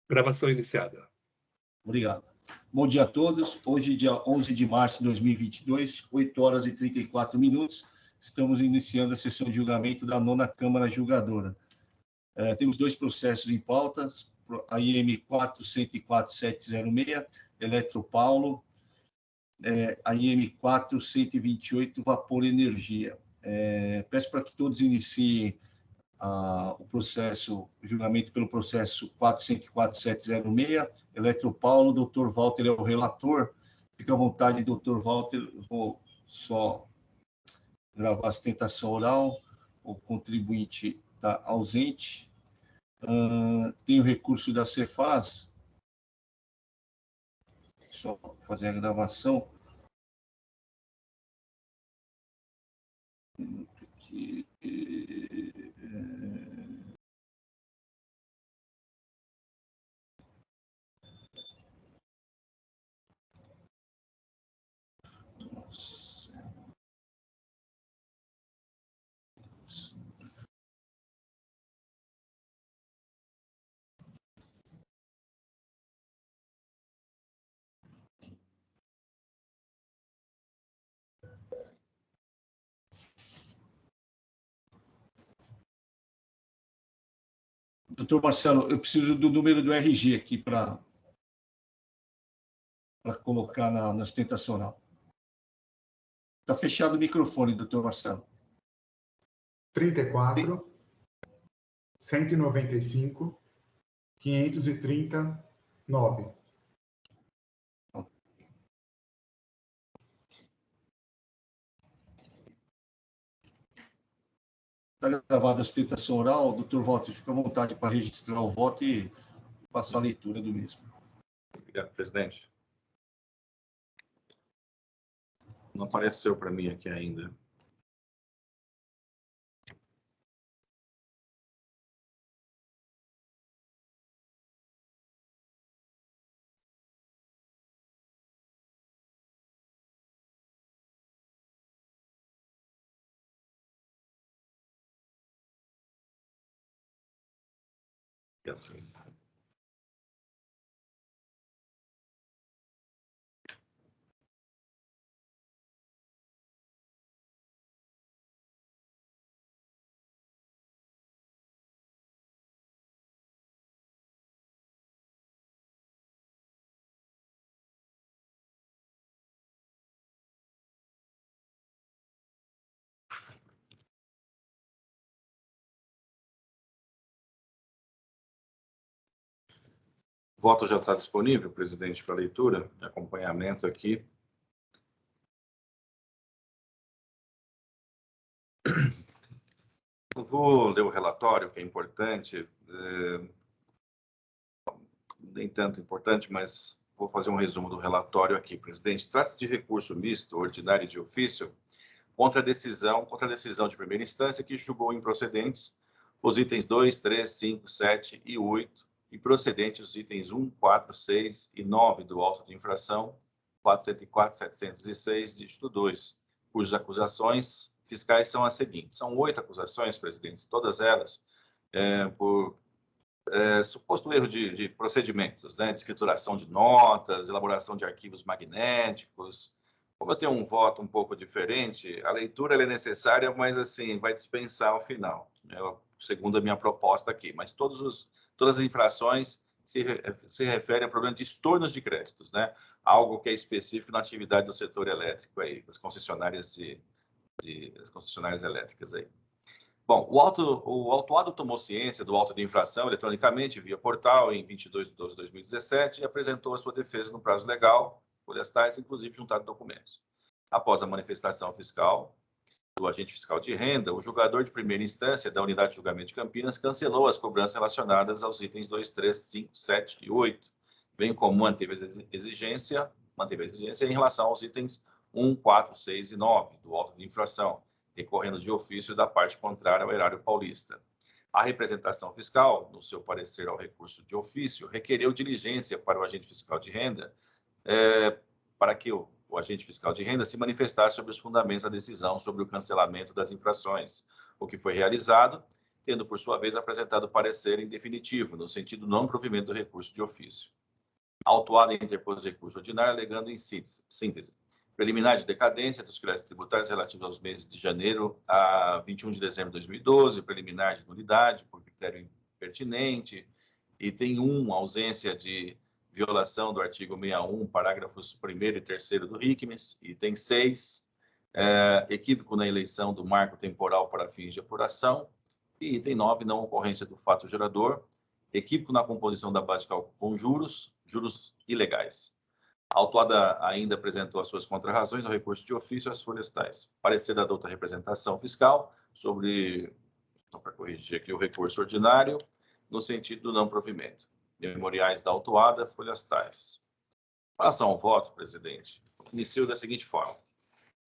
Gravação iniciada. Obrigado. Bom dia a todos. Hoje, dia 11 de março de 2022, 8 horas e 34 minutos. Estamos iniciando a sessão de julgamento da 9ª Câmara Julgadora. Temos dois processos em pauta, a IM 404.706, Eletropaulo, a IM 4.128, Vapor Energia. Peço para que todos iniciem o julgamento pelo processo 404.706, Eletropaulo. Dr. Walter é o relator. Fica à vontade, Dr. Walter. Vou só gravar a sustentação oral. O contribuinte está ausente. Tem o recurso da Cefaz. Só fazer a gravação. Doutor Marcelo, eu preciso do número do RG aqui para colocar na sustentação oral. Está fechado o microfone, doutor Marcelo. 34, 195, 539. Está gravada a sustentação oral. Doutor Walter, fica à vontade para registrar o voto e passar a leitura do mesmo. Obrigado, presidente. Não apareceu para mim aqui ainda. O voto já está disponível, presidente, para leitura, de acompanhamento aqui. Eu vou ler o relatório, que é importante, nem tanto importante, mas vou fazer um resumo do relatório aqui, presidente. Trata-se de recurso misto, ordinário e de ofício, contra a decisão de primeira instância que julgou improcedentes os itens 2, 3, 5, 7 e 8, e procedentes os itens 1, 4, 6 e 9 do auto de infração 404.706, dígito 2, cujas acusações fiscais são as seguintes. São 8 acusações, presidente, todas elas por suposto erro de procedimentos, né, de escrituração de notas, elaboração de arquivos magnéticos. Como eu tenho um voto um pouco diferente, a leitura ela é necessária, mas assim, vai dispensar ao final, segundo a minha proposta aqui. Mas todas as infrações se referem a problemas de estornos de créditos, né? Algo que é específico na atividade do setor elétrico aí, das concessionárias das concessionárias elétricas aí. Bom, o autuado tomou ciência do auto de infração eletronicamente via portal em 22 de 12 de 2017 e apresentou a sua defesa no prazo legal, folhas tais, inclusive juntado documentos. Após a manifestação fiscal do agente fiscal de renda, o julgador de primeira instância da Unidade de Julgamento de Campinas cancelou as cobranças relacionadas aos itens 2, 3, 5, 7 e 8, bem como manteve a exigência em relação aos itens 1, 4, 6 e 9 do auto de infração, recorrendo de ofício da parte contrária ao erário paulista. A representação fiscal, no seu parecer ao recurso de ofício, requereu diligência para o agente fiscal de renda, para que o agente fiscal de renda se manifestasse sobre os fundamentos da decisão sobre o cancelamento das infrações, o que foi realizado, tendo, por sua vez, apresentado parecer em definitivo, no sentido não provimento do recurso de ofício. A autuada interpôs recurso ordinário, alegando em síntese preliminar de decadência dos créditos tributários relativos aos meses de janeiro a 21 de dezembro de 2012, preliminar de nulidade por critério impertinente, item 1, ausência de violação do artigo 61, parágrafos 1º e 3º do RICMES, item 6, equívoco na eleição do marco temporal para fins de apuração, e item 9, não ocorrência do fato gerador, equívoco na composição da base de cálculo com juros ilegais. A autuada ainda apresentou as suas contrarrazões ao recurso de ofício às folhas tais. Parecer da douta representação fiscal sobre, só para corrigir aqui, o recurso ordinário, no sentido do não provimento. Memoriais da autuada, folhas tais. Em relação ao voto, presidente, inicio da seguinte forma.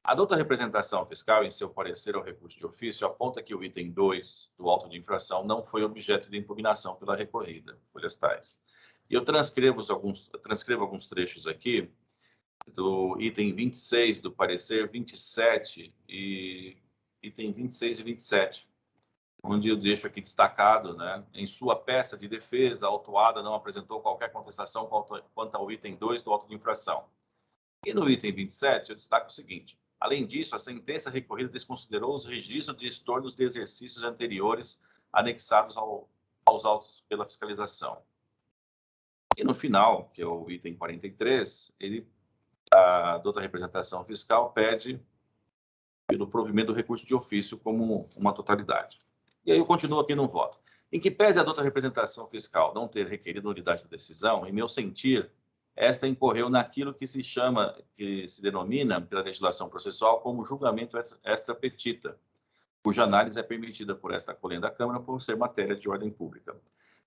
A douta representação fiscal, em seu parecer ao recurso de ofício, aponta que o item 2 do auto de infração não foi objeto de impugnação pela recorrida, folhas tais. E eu transcrevo alguns trechos aqui do item 26 do parecer 27 e item 26 e 27, onde eu deixo aqui destacado, né, em sua peça de defesa, a autuada não apresentou qualquer contestação quanto ao item 2 do auto de infração. E no item 27, eu destaco o seguinte: além disso, a sentença recorrida desconsiderou os registros de estornos de exercícios anteriores anexados aos autos pela fiscalização. E no final, que é o item 43, a douta representação fiscal pede pelo provimento do recurso de ofício como uma totalidade. E aí eu continuo aqui no voto. Em que pese a douta representação fiscal não ter requerido nulidade da decisão, em meu sentir, esta incorreu naquilo que se denomina pela legislação processual como julgamento extra petita, cuja análise é permitida por esta colenda da Câmara por ser matéria de ordem pública.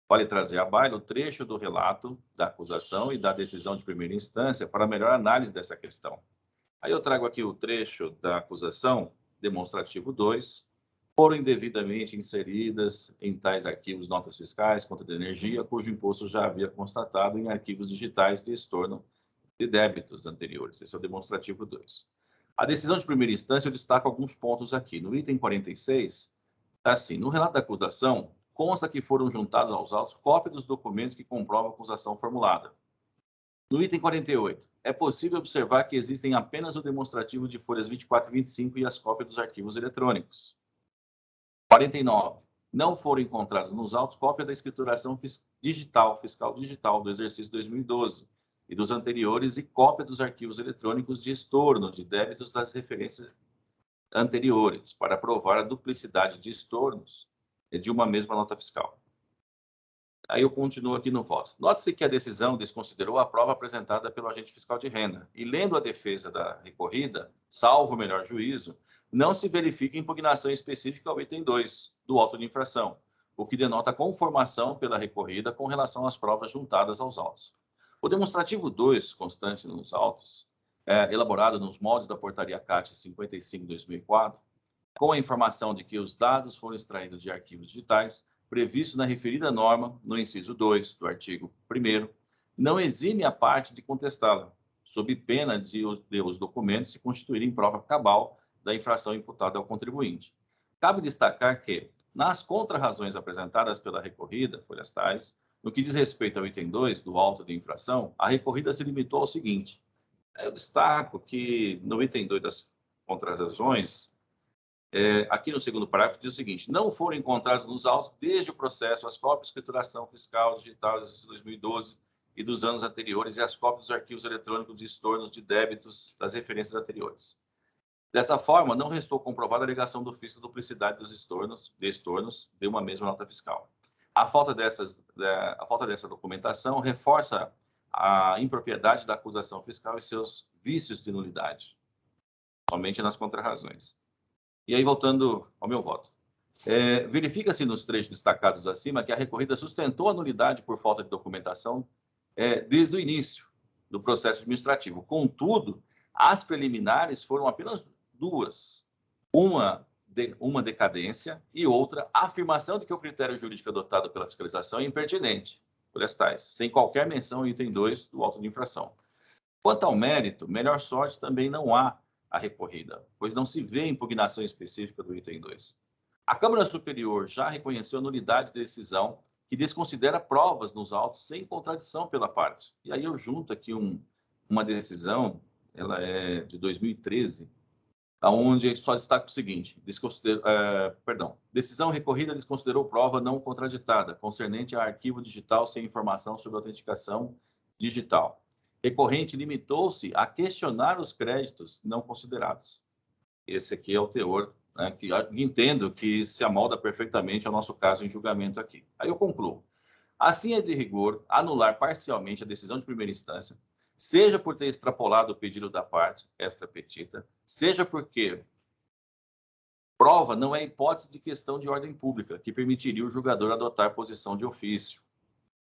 Vale trazer à baila o trecho do relato da acusação e da decisão de primeira instância para melhor análise dessa questão. Aí eu trago aqui o trecho da acusação, demonstrativo 2, foram indevidamente inseridas em tais arquivos notas fiscais, conta de energia, cujo imposto já havia constatado em arquivos digitais de estorno de débitos anteriores. Esse é o demonstrativo 2. A decisão de primeira instância, eu destaco alguns pontos aqui. No item 46, está assim: no relato da acusação, consta que foram juntados aos autos cópia dos documentos que comprovam a acusação formulada. No item 48, é possível observar que existem apenas o demonstrativo de folhas 24 e 25 e as cópias dos arquivos eletrônicos. 49. Não foram encontrados nos autos cópia da escrituração fiscal digital do exercício 2012 e dos anteriores e cópia dos arquivos eletrônicos de estorno de débitos das referências anteriores, para provar a duplicidade de estornos de uma mesma nota fiscal. Aí eu continuo aqui no voto. Note-se que a decisão desconsiderou a prova apresentada pelo agente fiscal de renda e, lendo a defesa da recorrida, salvo o melhor juízo, não se verifica impugnação específica ao item 2 do auto de infração, o que denota conformação pela recorrida com relação às provas juntadas aos autos. O demonstrativo 2, constante nos autos, elaborado nos moldes da portaria CAT 55/2004, com a informação de que os dados foram extraídos de arquivos digitais, previsto na referida norma, no inciso 2 do artigo 1º, não exime a parte de contestá-la, sob pena de os documentos se constituírem prova cabal da infração imputada ao contribuinte. Cabe destacar que, nas contrarrazões apresentadas pela recorrida, folhas tais, no que diz respeito ao item 2 do auto de infração, a recorrida se limitou ao seguinte: eu destaco que no item 2 das contrarrazões, aqui no segundo parágrafo, diz o seguinte: não foram encontrados nos autos, desde o processo, as cópias de escrituração fiscal digital do exercício 2012 e dos anos anteriores e as cópias dos arquivos eletrônicos de estornos de débitos das referências anteriores. Dessa forma, não restou comprovada a alegação do ofício da duplicidade dos estornos de uma mesma nota fiscal. A falta dessa documentação reforça a impropriedade da acusação fiscal e seus vícios de nulidade, somente nas contrarrazões. E aí, voltando ao meu voto. Verifica-se nos trechos destacados acima que a recorrida sustentou a nulidade por falta de documentação desde o início do processo administrativo. Contudo, as preliminares foram apenas duas. Uma decadência e outra afirmação de que o critério jurídico adotado pela fiscalização é impertinente, folhas tais, sem qualquer menção ao item 2 do auto de infração. Quanto ao mérito, melhor sorte também não há a recorrida, pois não se vê impugnação específica do item 2. A Câmara Superior já reconheceu a nulidade da decisão que desconsidera provas nos autos sem contradição pela parte. E aí eu junto aqui uma decisão, ela é de 2013, onde só destaca o seguinte: decisão recorrida desconsiderou prova não contraditada, concernente a arquivo digital sem informação sobre autenticação digital. Recorrente limitou-se a questionar os créditos não considerados. Esse aqui é o teor, né, que entendo que se amolda perfeitamente ao nosso caso em julgamento aqui. Aí eu concluo. Assim é de rigor anular parcialmente a decisão de primeira instância, seja por ter extrapolado o pedido da parte extra petita, seja porque prova não é hipótese de questão de ordem pública que permitiria o julgador adotar posição de ofício.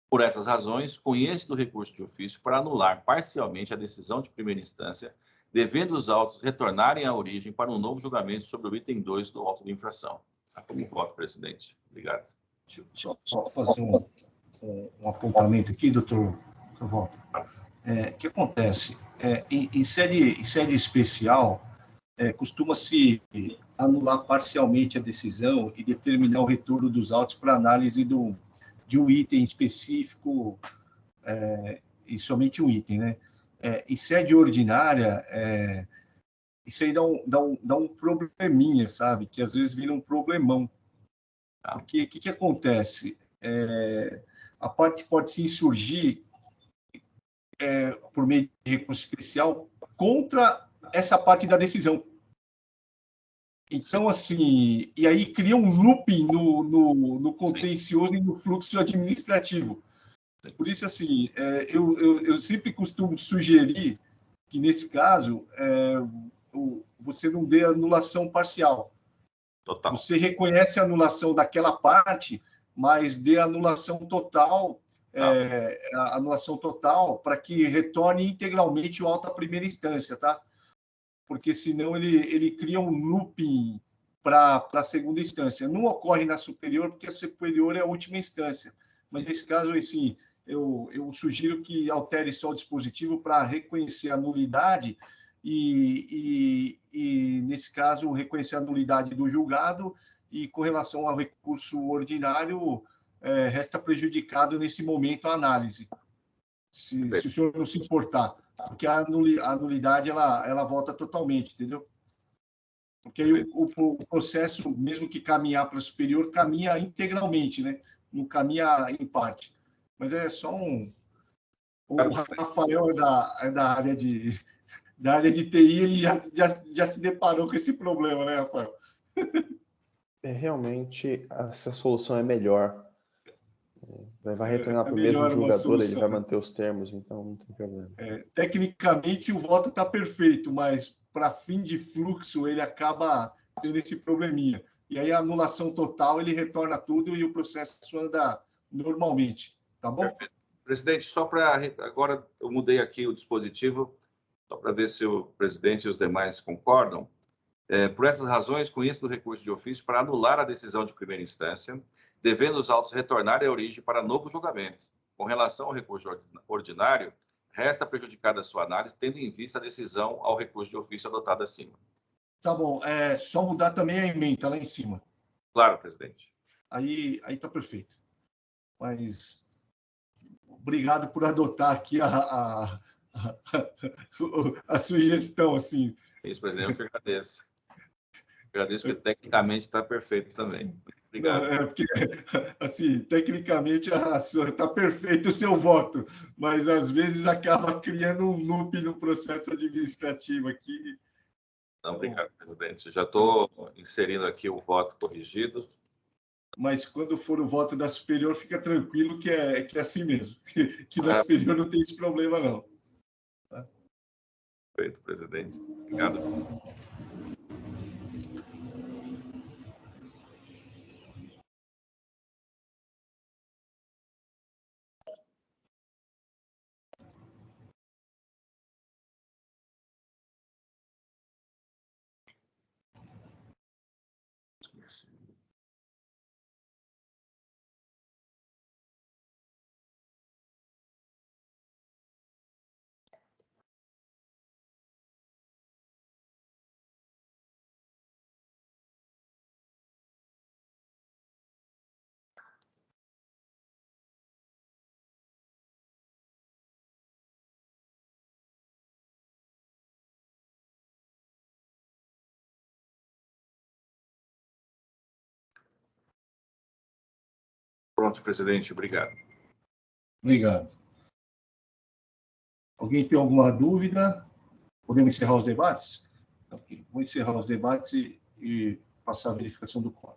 Por essas razões, conheço do recurso de ofício para anular parcialmente a decisão de primeira instância, devendo os autos retornarem à origem para um novo julgamento sobre o item 2 do auto de infração. Como voto, presidente. Obrigado. Deixa eu só fazer um apontamento aqui, doutor Walter. O que acontece? Em sede especial, costuma-se anular parcialmente a decisão e determinar o retorno dos autos para análise de um item específico, e somente um item, né? Em sede ordinária, isso aí dá um probleminha, sabe? Que às vezes vira um problemão. Porque o que acontece? A parte pode se insurgir por meio de recurso especial contra essa parte da decisão. Então, assim, e aí cria um looping no contencioso e no fluxo administrativo. Por isso, assim, eu sempre costumo sugerir que, nesse caso, você não dê anulação parcial. Total. Você reconhece a anulação daquela parte, mas dê anulação total, a anulação total para que retorne integralmente o auto à primeira instância, tá? Porque senão ele cria um looping para a segunda instância. Não ocorre na superior, porque a superior é a última instância. Mas, nesse caso, assim, eu sugiro que altere só o dispositivo para reconhecer a nulidade e, nesse caso, reconhecer a nulidade do julgado e, com relação ao recurso ordinário, resta prejudicado, nesse momento, a análise, se o senhor não se importar. Porque a nulidade ela volta totalmente, entendeu? Porque aí o processo, mesmo que caminhar para o superior, caminha integralmente, né? Não caminha em parte. Mas é só um... O Rafael é da área de TI, ele já se deparou com esse problema, né, Rafael? Realmente, essa solução é melhor. Vai retornar para o mesmo julgador, ele vai manter os termos, então não tem problema. Tecnicamente, o voto está perfeito, mas para fim de fluxo, ele acaba tendo esse probleminha. E aí, a anulação total, ele retorna tudo e o processo anda normalmente. Tá bom? Perfeito. Presidente, só para... Agora eu mudei aqui o dispositivo, só para ver se o presidente e os demais concordam. Por essas razões, conheço do recurso de ofício para anular a decisão de primeira instância, devendo os autos retornarem à origem para novo julgamento. Com relação ao recurso ordinário, resta prejudicada a sua análise, tendo em vista a decisão ao recurso de ofício adotado acima. Tá bom. Só mudar também a ementa lá em cima. Claro, presidente. Aí tá perfeito. Mas obrigado por adotar aqui a sugestão, assim. Isso, presidente, eu que agradeço. Agradeço porque tecnicamente está perfeito também. Obrigado. Não, porque, assim, tecnicamente está perfeito o seu voto, mas às vezes acaba criando um loop no processo administrativo aqui. Não, obrigado, presidente. Já estou inserindo aqui o voto corrigido. Mas quando for o voto da superior, fica tranquilo que é assim mesmo, que da superior não tem esse problema, não. Perfeito, presidente. Obrigado. pontos, presidente. Obrigado. Obrigado. Alguém tem alguma dúvida? Podemos encerrar os debates? Ok. Vou encerrar os debates e passar a verificação do quórum.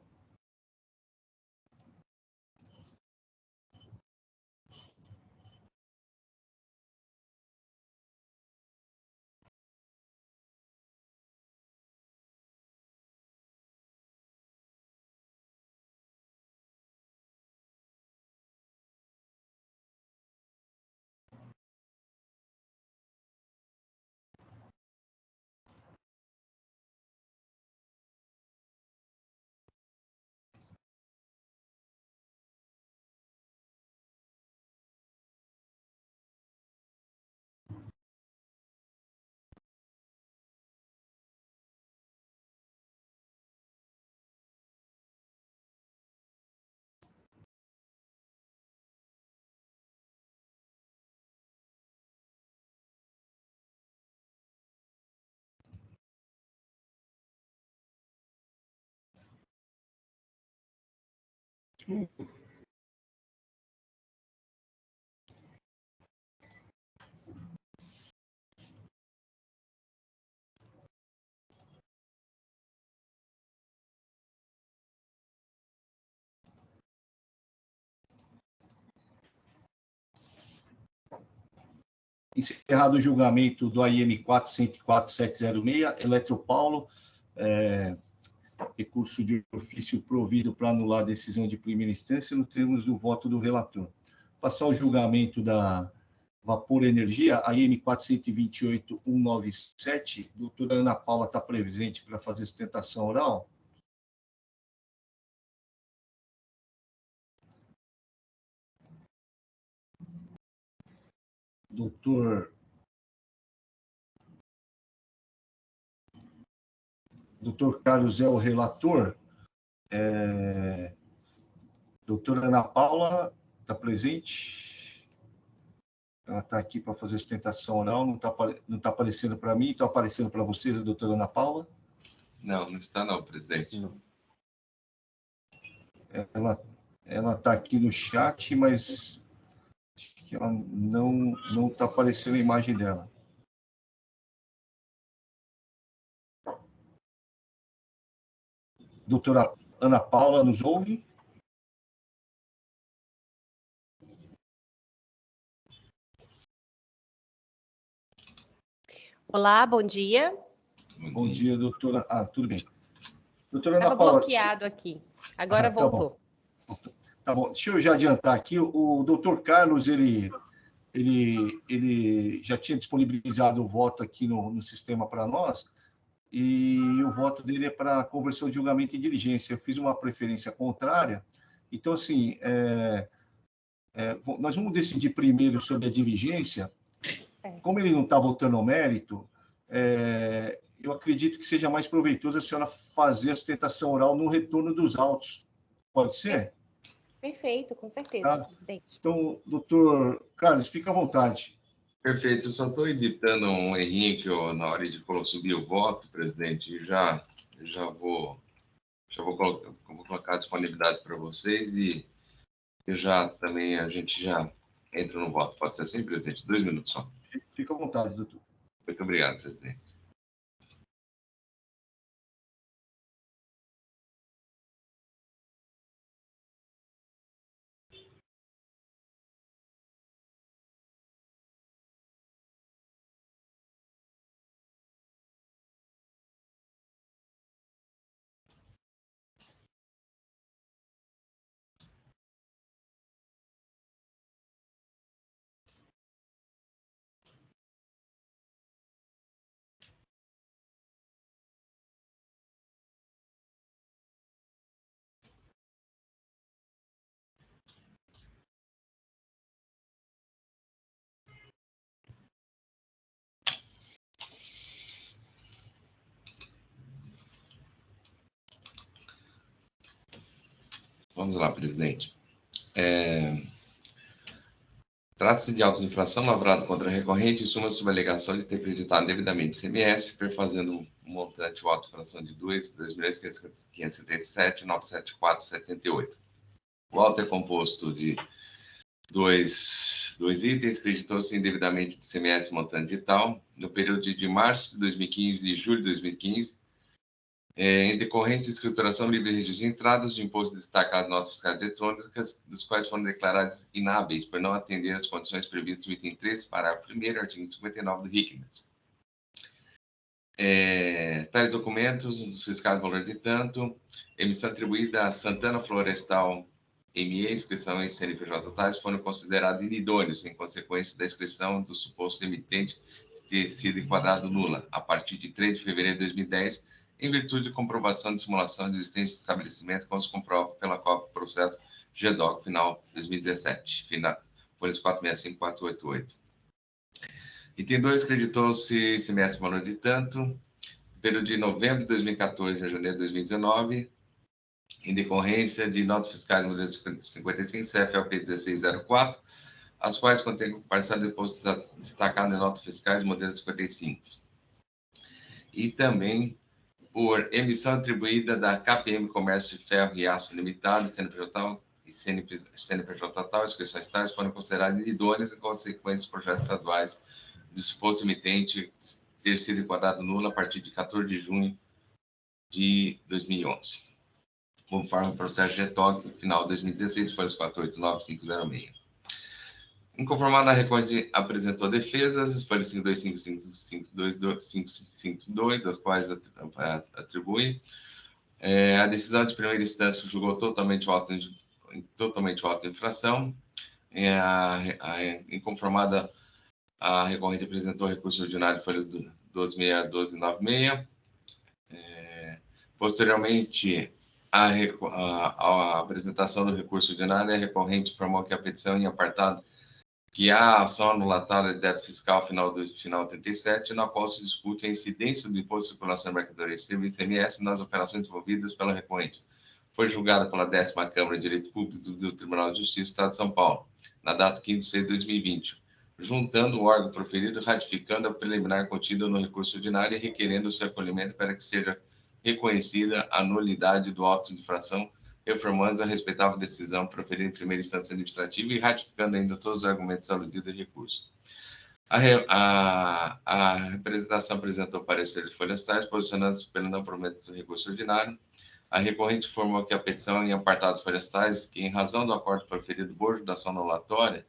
Encerrado o julgamento do AIM 404.706, Eletropaulo, recurso de ofício provido para anular a decisão de primeira instância, no termos do voto do relator. Passar o julgamento da Vapor Energia, AIM 428.197, doutora Ana Paula está presente para fazer sustentação oral. Doutor Carlos é o relator. Doutora Ana Paula está presente. Ela está aqui para fazer sustentação oral. Não está aparecendo para mim. Está aparecendo para vocês, a doutora Ana Paula? Não, não está não, presidente. Não. Ela está aqui no chat, mas acho que ela não está aparecendo a imagem dela. Doutora Ana Paula, nos ouve? Olá, bom dia. Bom dia, doutora. Tudo bem. Doutora Ana Estava Paula. bloqueado aqui. Agora voltou. Tá bom. Deixa eu já adiantar aqui. O doutor Carlos, ele já tinha disponibilizado o voto aqui no sistema para nós, e o voto dele é para conversão de julgamento em diligência. Eu fiz uma preferência contrária. Então, assim, nós vamos decidir primeiro sobre a diligência. Como ele não está votando ao mérito, eu acredito que seja mais proveitoso a senhora fazer a sustentação oral no retorno dos autos. Pode ser? Perfeito, com certeza, Tá. presidente. Então, doutor Carlos, fica à vontade. Perfeito, eu só estou evitando um errinho que eu, na hora de subir o voto, presidente, e já vou colocar a disponibilidade para vocês e a gente já entra no voto. Pode ser assim, presidente? 2 minutos só. Fica à vontade, doutor. Muito obrigado, presidente. Vamos lá, presidente. Trata-se de auto de infração lavrado contra a recorrente em suma sob a alegação de ter acreditado devidamente ICMS, perfazendo um montante de auto de infração de R$ 2.577.974,78. O auto é composto de dois itens. Creditou-se indevidamente de ICMS montante de tal, no período de março de 2015 e de julho de 2015, em decorrente de escrituração livre de registro de entradas de imposto destacado em notas fiscais eletrônicas, dos quais foram declaradas inábeis por não atender às condições previstas no item 3, parágrafo 1º, artigo 59 do RICMES. Tais documentos, fiscais valor de tanto, emissão atribuída a Santana Florestal ME, inscrição em CNPJ tais, foram considerados inidôneos em consequência da inscrição do suposto emitente ter sido enquadrado nula a partir de 3 de fevereiro de 2010, em virtude de comprovação de simulação de existência de estabelecimento, como se comprova pela cópia do processo GEDOC final 2017, folhas 465-488. Item 2, creditou-se ICMS valor de tanto, período de novembro de 2014 a janeiro de 2019, em decorrência de notas fiscais modelo 55 CFLP 1604, as quais contêm parcela de imposto destacado em notas fiscais modelo 55. E também por emissão atribuída da KPM Comércio de Ferro e Aço Limitado, CNPJ e CNPJ tal, inscrições tais foram consideradas idôneas em consequência dos projetos estaduais do suposto emitente ter sido enquadrado nulo a partir de 14 de junho de 2011, conforme o processo GETOC, final de 2016, folhas 489-506. Inconformado, a recorrente apresentou defesas, folhas 525-552, das quais atribui. A decisão de primeira instância julgou totalmente o auto de infração. Inconformada, a recorrente apresentou recurso ordinário, folhas 12.612-96. Posteriormente, a apresentação do recurso ordinário, a recorrente informou que a petição em apartado que há ação anulatória de débito fiscal final 37, na qual se discute a incidência do imposto de circulação de mercadorias e ICMS nas operações envolvidas pela recorrente. Foi julgada pela 10ª Câmara de Direito Público do Tribunal de Justiça do Estado de São Paulo, na data 15 de 6 de 2020, juntando o órgão proferido, ratificando a preliminar contida no recurso ordinário e requerendo o seu acolhimento para que seja reconhecida a nulidade do auto de infração, reformando a respeitável decisão proferida em primeira instância administrativa e ratificando ainda todos os argumentos aludidos em recurso. A representação apresentou parecer de folhas tais, posicionando-se pelo não provimento do recurso ordinário. A recorrente informou que a petição em apartados folhas tais, que em razão do acordo proferido bojo da ação anulatória,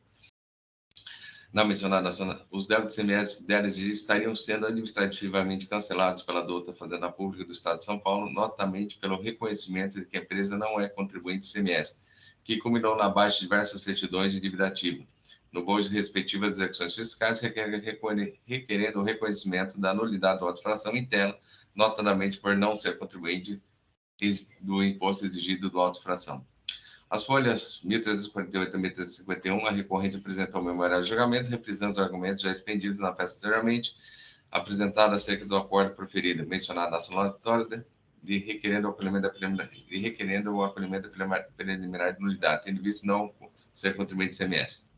na mencionada ação, os débitos ICMS deles estariam sendo administrativamente cancelados pela Douta Fazenda Pública do Estado de São Paulo, notamente pelo reconhecimento de que a empresa não é contribuinte ICMS, que culminou na baixa de diversas certidões de dívida ativa, no bojo de respectivas execuções fiscais, requerendo o reconhecimento da nulidade da auto-infração interna, notadamente por não ser contribuinte do imposto exigido do auto-infração. As folhas 1348 e 1351, a recorrente apresentou o memorial de julgamento, reprisando os argumentos já expendidos na peça anteriormente, apresentado acerca do acordo proferido, mencionado na ação anulatória, de requerendo o acolhimento da preliminar de nulidade, tendo visto não ser contribuinte do ICMS.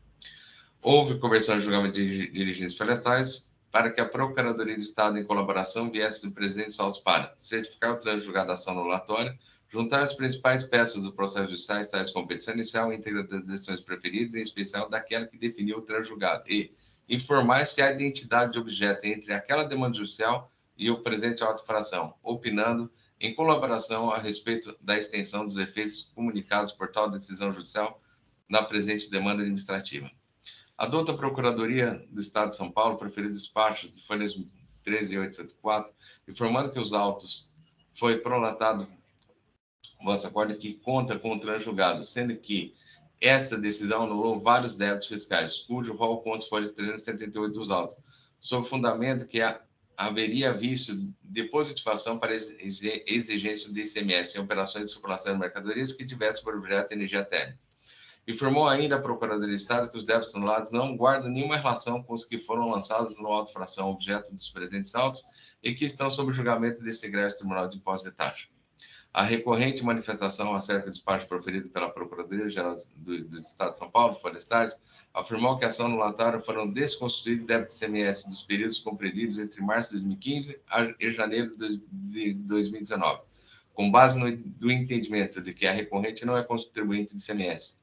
Houve conversão de julgamento de diligências florestais para que a Procuradoria de Estado, em colaboração, viesse do presidente Salles para certificar o trânsito julgado da ação anulatória, juntar as principais peças do processo judicial, tais como petição inicial, íntegra das decisões preferidas, em especial daquela que definiu o trânsito julgado, e informar se há identidade de objeto entre aquela demanda judicial e o presente auto-infração, opinando em colaboração a respeito da extensão dos efeitos comunicados por tal decisão judicial na presente demanda administrativa. Adota a Procuradoria do Estado de São Paulo proferiu despachos de folhas 13.884, informando que os autos foi prolatado vossa acordo que conta com o trânsito julgado, sendo que esta decisão anulou vários débitos fiscais, cujo rol conta as folhas 378 dos autos, sob fundamento que haveria visto de positivação para exigência do ICMS em operações de circulação de mercadorias que tivessem por objeto energia térmica. Informou ainda a Procuradoria do Estado que os débitos anulados não guardam nenhuma relação com os que foram lançados no auto-infração objeto dos presentes autos e que estão sob julgamento deste egresso Tribunal de Impostos e Taxas. A recorrente manifestação acerca do despacho proferido pela Procuradoria-Geral do Estado de São Paulo, Florestais, afirmou que a ação anulatória foram desconstituídos débitos ICMS dos períodos compreendidos entre março de 2015 e janeiro de 2019, com base no entendimento de que a recorrente não é contribuinte de ICMS.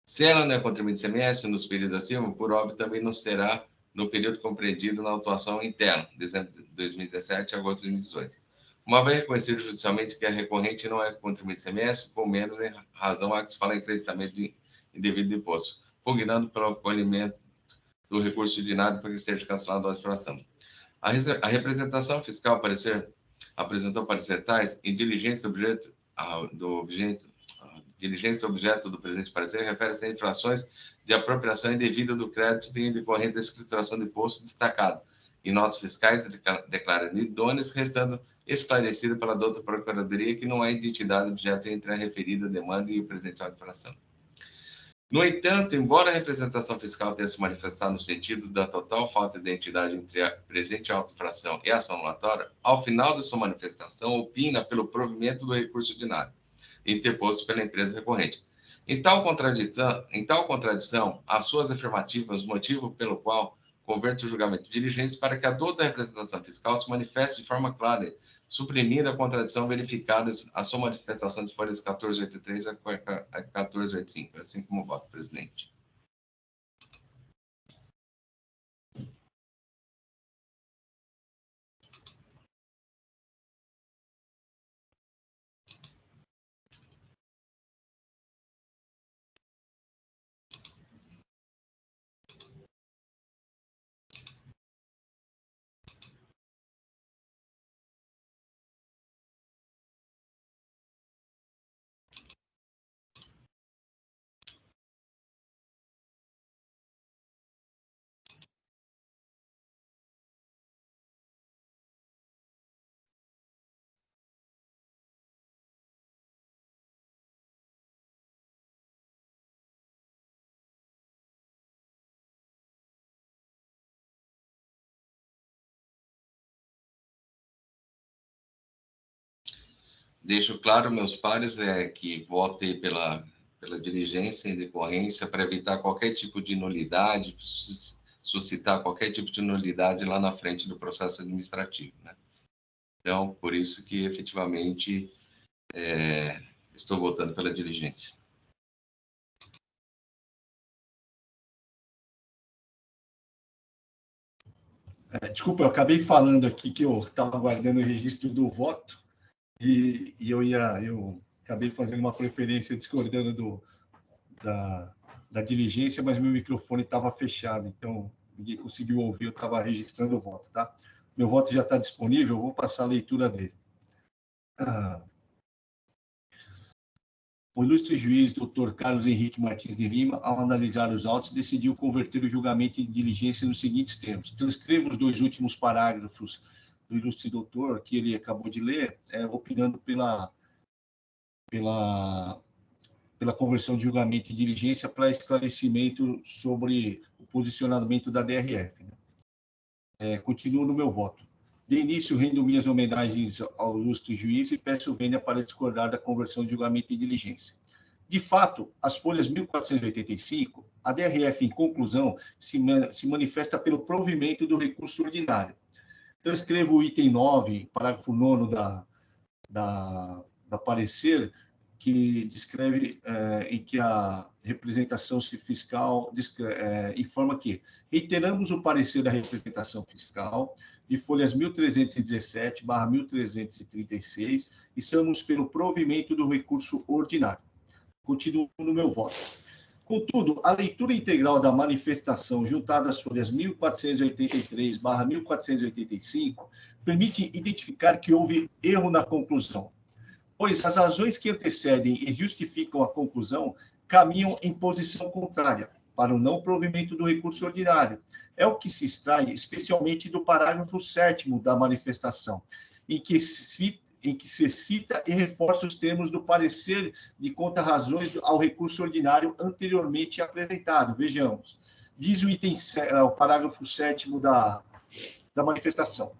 Se ela não é contribuinte de ICMS nos períodos acima, por óbvio, também não será no período compreendido na autuação interna, dezembro de 2017 a agosto de 2018. Uma vez reconhecido judicialmente que a recorrente não é contribuinte de ICMS, por menos em razão a que se fala em creditamento de indevido de imposto, pugnando pelo acolhimento do recurso ordinário para que seja cancelado a infração. A representação fiscal apresentou parecer tais em diligência objeto do presente parecer refere-se a infrações de apropriação indevida do crédito em decorrente da escrituração de imposto destacado em notas fiscais declarando idôneas, restando esclarecida pela douta Procuradoria que não há identidade objeto entre a referida demanda e o presente infração. No entanto, embora a representação fiscal tenha se manifestado no sentido da total falta de identidade entre a presente auto-infração e a ação anulatória, ao final de sua manifestação, opina pelo provimento do recurso ordinário, interposto pela empresa recorrente. Em tal contradição, as suas afirmativas, motivo pelo qual converte o julgamento de diligência para que a douta representação fiscal se manifeste de forma clara, suprimindo a contradição verificada a sua manifestação de folhas 1483 a 1485, assim como voto, presidente. Deixo claro, meus pares, que votei pela diligência em decorrência para evitar qualquer tipo de nulidade, suscitar qualquer tipo de nulidade lá na frente do processo administrativo, né? Então, por isso que, efetivamente, estou votando pela diligência. Desculpa, eu acabei falando aqui que eu estava guardando o registro do voto e eu acabei fazendo uma preferência discordando da diligência, mas meu microfone estava fechado, então ninguém conseguiu ouvir, eu estava registrando o voto, tá? Meu voto já está disponível, eu vou passar a leitura dele. O ilustre juiz, Dr. Carlos Henrique Martins de Lima, ao analisar os autos, decidiu converter o julgamento em diligência nos seguintes termos. Transcrevo os dois últimos parágrafos do ilustre doutor, que ele acabou de ler, opinando pela conversão de julgamento em diligência para esclarecimento sobre o posicionamento da DRF. Continuo no meu voto. De início, rendo minhas homenagens ao ilustre juiz e peço vênia para discordar da conversão de julgamento em diligência. De fato, as folhas 1485, a DRF, em conclusão, se manifesta pelo provimento do recurso ordinário. Transcrevo o item 9, parágrafo 9º da parecer, que descreve em que a representação fiscal informa que reiteramos o parecer da representação fiscal de folhas 1317/1336 e estamos pelo provimento do recurso ordinário. Continuo no meu voto. Contudo, a leitura integral da manifestação juntada às folhas 1483/1485 permite identificar que houve erro na conclusão, pois as razões que antecedem e justificam a conclusão caminham em posição contrária para o não provimento do recurso ordinário. É o que se extrai especialmente do parágrafo 7º da manifestação, em que se cita e reforça os termos do parecer de contra-razões ao recurso ordinário anteriormente apresentado. Vejamos. Diz o parágrafo 7º da manifestação.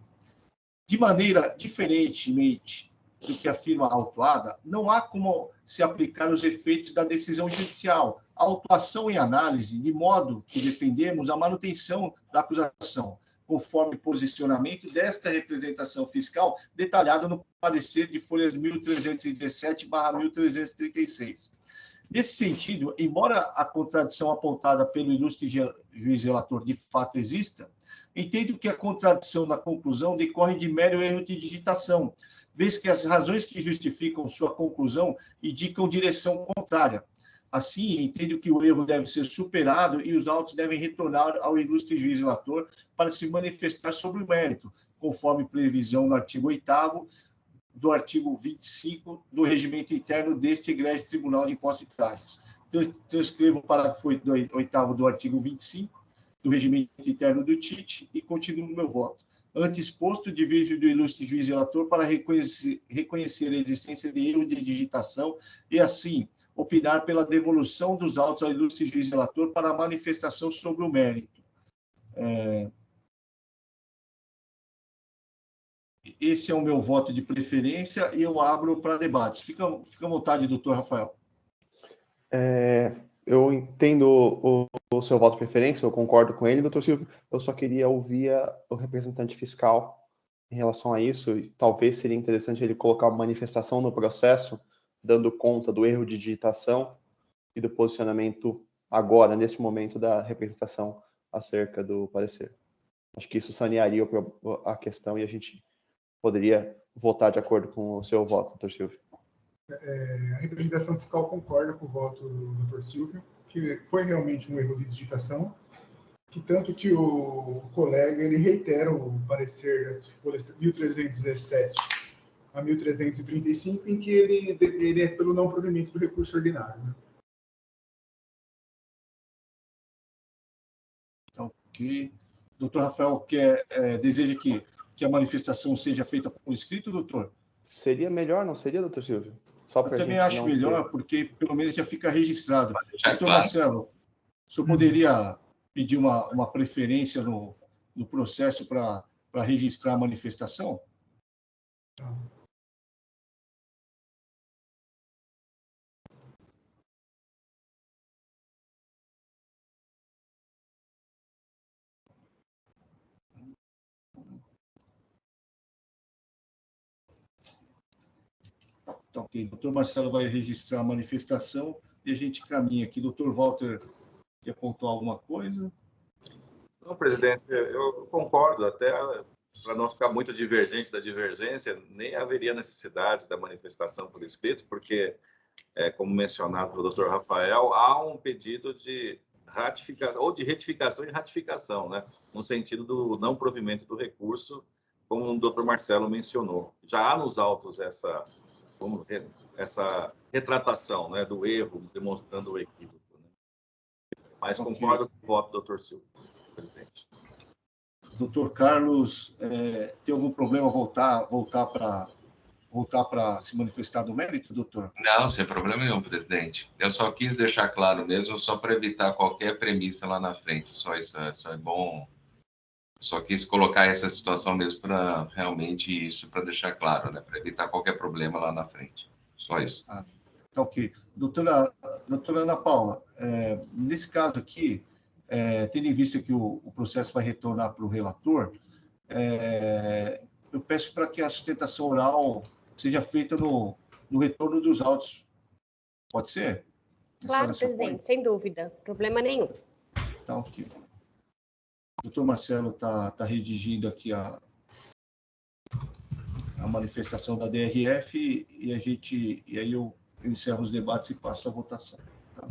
De maneira diferentemente do que afirma a autuada, não há como se aplicar os efeitos da decisão judicial. A autuação em análise, de modo que defendemos a manutenção da acusação, conforme posicionamento desta representação fiscal detalhada no parecer de folhas 1317/1336. Nesse sentido, embora a contradição apontada pelo ilustre juiz relator de fato exista, entendo que a contradição na conclusão decorre de mero erro de digitação, vez que as razões que justificam sua conclusão indicam direção contrária. Assim, entendo que o erro deve ser superado e os autos devem retornar ao ilustre juiz relator para se manifestar sobre o mérito, conforme previsão no artigo 8º do artigo 25 do regimento interno deste egrégio Tribunal de Impostos e Taxas. Transcrevo o parágrafo 8º do artigo 25 do regimento interno do TIT e continuo no meu voto. Antes exposto, divirjo do ilustre juiz relator para reconhecer a existência de erro de digitação e, assim, opinar pela devolução dos autos ao ilustre juiz relator para a manifestação sobre o mérito. Esse é o meu voto de preferência e eu abro para debates. Fica à vontade, doutor Rafael. Eu entendo o seu voto de preferência, eu concordo com ele, doutor Silvio. Eu só queria ouvir o representante fiscal em relação a isso, e talvez seria interessante ele colocar uma manifestação no processo, dando conta do erro de digitação e do posicionamento agora, nesse momento, da representação acerca do parecer. Acho que isso sanearia a questão e a gente poderia votar de acordo com o seu voto, doutor Silvio. A representação fiscal concorda com o voto do doutor Silvio, que foi realmente um erro de digitação, que tanto que o colega ele reitera o parecer das folhas 1317 a 1335, em que ele é pelo não provimento do recurso ordinário. Né? Ok. Doutor Rafael, deseja que a manifestação seja feita por escrito, doutor? Seria melhor, não seria, doutor Silvio? Só Eu também acho melhor, porque pelo menos já fica registrado. Doutor claro. Marcelo, o senhor poderia pedir uma preferência no processo para registrar a manifestação? Então, ok. Doutor Marcelo vai registrar a manifestação e a gente caminha aqui. Doutor Walter, quer pontuar alguma coisa? Não, presidente, eu concordo, até para não ficar muito divergente da divergência, nem haveria necessidade da manifestação por escrito, porque, como mencionado pelo doutor Rafael, há um pedido de ratificação, ou de retificação e ratificação, né? No sentido do não provimento do recurso, como o doutor Marcelo mencionou. Já há nos autos essa retratação, né, do erro, demonstrando o equívoco. Né? Mas concordo com o voto do doutor Silvio, presidente. Doutor Carlos, tem algum problema voltar para se manifestar do mérito, doutor? Não, sem problema nenhum, presidente. Eu só quis deixar claro mesmo, só para evitar qualquer premissa lá na frente. Só isso é bom. Só quis colocar essa situação mesmo para realmente isso, para deixar claro, né? Para evitar qualquer problema lá na frente. Só isso. Tá ok. Doutora Ana Paula, nesse caso aqui, tendo em vista que o processo vai retornar para o relator, eu peço para que a sustentação oral seja feita no retorno dos autos. Pode ser? Claro, presidente, sem dúvida. Problema nenhum. Tá ok. O doutor Marcelo está redigindo aqui a manifestação da DRF e aí eu encerro os debates e passo a votação. Tá?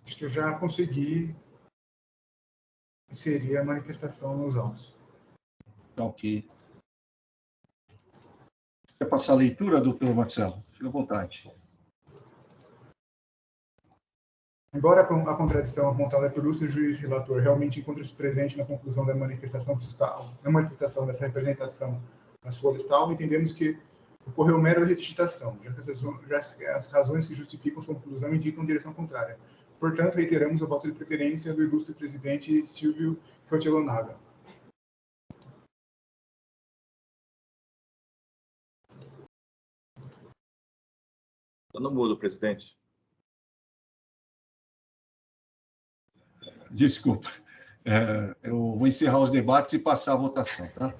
Acho que eu já consegui inserir a manifestação nos autos. Tá ok. Quer passar a leitura, doutor Marcelo? Fique à vontade. Embora a contradição apontada pelo ilustre juiz relator realmente encontre-se presente na conclusão da manifestação fiscal, na manifestação dessa representação na sua listal, entendemos que ocorreu mera redigitação, já que as razões que justificam sua conclusão indicam direção contrária. Portanto, reiteramos o voto de preferência do ilustre presidente Silvio Rotelonaga. Estou no mudo, presidente. Desculpa. Eu vou encerrar os debates e passar a votação, tá?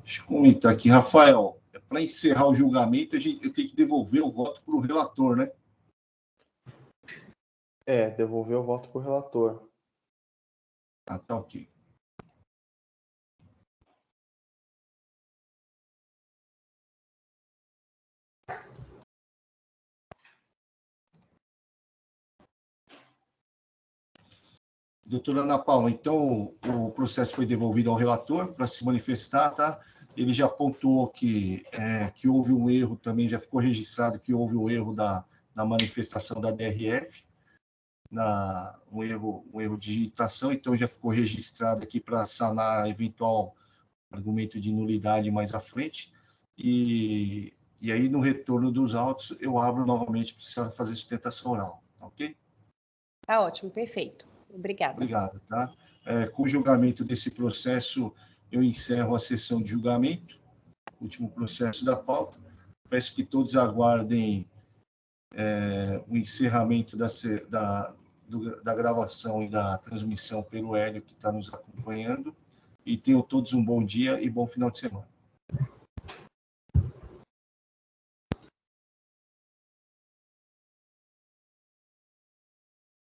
Deixa eu comentar aqui, Rafael. Para encerrar o julgamento, eu tenho que devolver o voto para o relator, né? Devolver o voto para o relator. Ah, tá ok. Doutora Ana Paula, então o processo foi devolvido ao relator para se manifestar, tá? Ele já pontuou que houve um erro, também já ficou registrado que houve um erro na manifestação da DRF, um erro de digitação, então já ficou registrado aqui para sanar eventual argumento de nulidade mais à frente. E aí, no retorno dos autos, eu abro novamente para a senhora fazer sustentação oral, tá ok? Tá ótimo, perfeito. Obrigada. Obrigado, tá? Com o julgamento desse processo, eu encerro a sessão de julgamento, último processo da pauta. Peço que todos aguardem o encerramento da gravação e da transmissão pelo Hélio, que está nos acompanhando. E tenham todos um bom dia e bom final de semana.